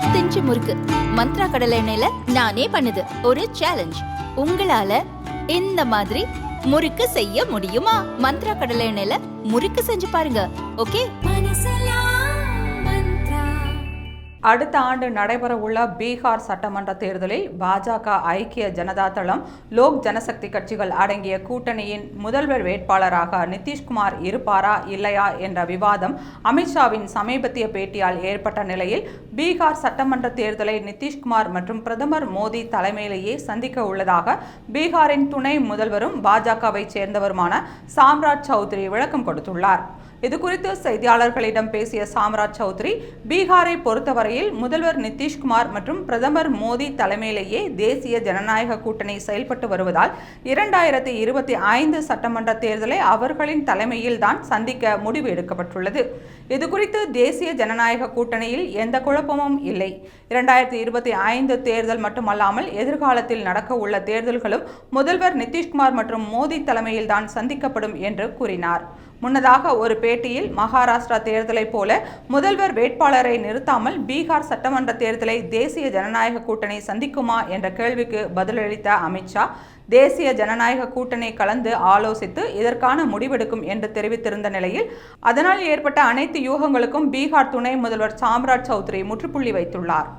100 முறுக்கு மந்த்ரா கடலை எண்ணெயில நானே பண்ணுது ஒரு சேலஞ்ச். உங்களால இந்த மாதிரி முறுக்கு செய்ய முடியுமா? மந்த்ரா கடலை எண்ணெயில முறுக்கு செஞ்சு பாருங்க. ஓகே. அடுத்த ஆண்டு நடைபெற உள்ள பீகார் சட்டமன்ற தேர்தலில் பாஜக, ஐக்கிய ஜனதா தளம், லோக் ஜனசக்தி கட்சிகள் அடங்கிய கூட்டணியின் முதல்வர் வேட்பாளராக நிதிஷ்குமார் இருப்பாரா இல்லையா என்ற விவாதம் அமித்ஷாவின் சமீபத்திய பேட்டியால் ஏற்பட்ட நிலையில் பீகார் சட்டமன்ற தேர்தலை நிதிஷ்குமார் மற்றும் பிரதமர் மோடி தலைமையிலேயே சந்திக்க உள்ளதாக பீகாரின் துணை முதல்வரும் பாஜகவை சேர்ந்தவருமான சாம்ராஜ் சௌத்ரி விளக்கம் கொடுத்துள்ளார். இதுகுறித்து செய்தியாளர்களிடம் பேசிய சாம்ராஜ் சௌத்ரி, பீகாரை பொறுத்தவரையில் முதல்வர் நிதிஷ்குமார் மற்றும் பிரதமர் மோடி தலைமையிலேயே தேசிய ஜனநாயக கூட்டணி செயல்பட்டு வருவதால் 2025 சட்டமன்ற தேர்தலை அவர்களின் தலைமையில் தான் சந்திக்க முடிவு எடுக்கப்பட்டுள்ளது. இதுகுறித்து தேசிய ஜனநாயக கூட்டணியில் எந்த குழப்பமும் இல்லை. 2025 தேர்தல் மட்டுமல்லாமல் எதிர்காலத்தில் நடக்க உள்ள தேர்தல்களும் முதல்வர் நிதிஷ்குமார் மற்றும் மோடி தலைமையில் தான் சந்திக்கப்படும் என்று கூறினார். முன்னதாக ஒரு பேட்டியில் மகாராஷ்டிரா தேர்தலை போல முதல்வர் வேட்பாளரை நிறுத்தாமல் பீகார் சட்டமன்ற தேர்தலை தேசிய ஜனநாயக கூட்டணி சந்திக்குமா என்ற கேள்விக்கு பதிலளித்த அமித்ஷா, தேசிய ஜனநாயக கூட்டணி கலந்து ஆலோசித்து இதற்கான முடிவெடுக்கும் என்று தெரிவித்திருந்த நிலையில் அதனால் ஏற்பட்ட அனைத்து யூகங்களுக்கும் பீகார் துணை முதல்வர் சாம்ராஜ் சௌத்ரி முற்றுப்புள்ளி வைத்துள்ளார்.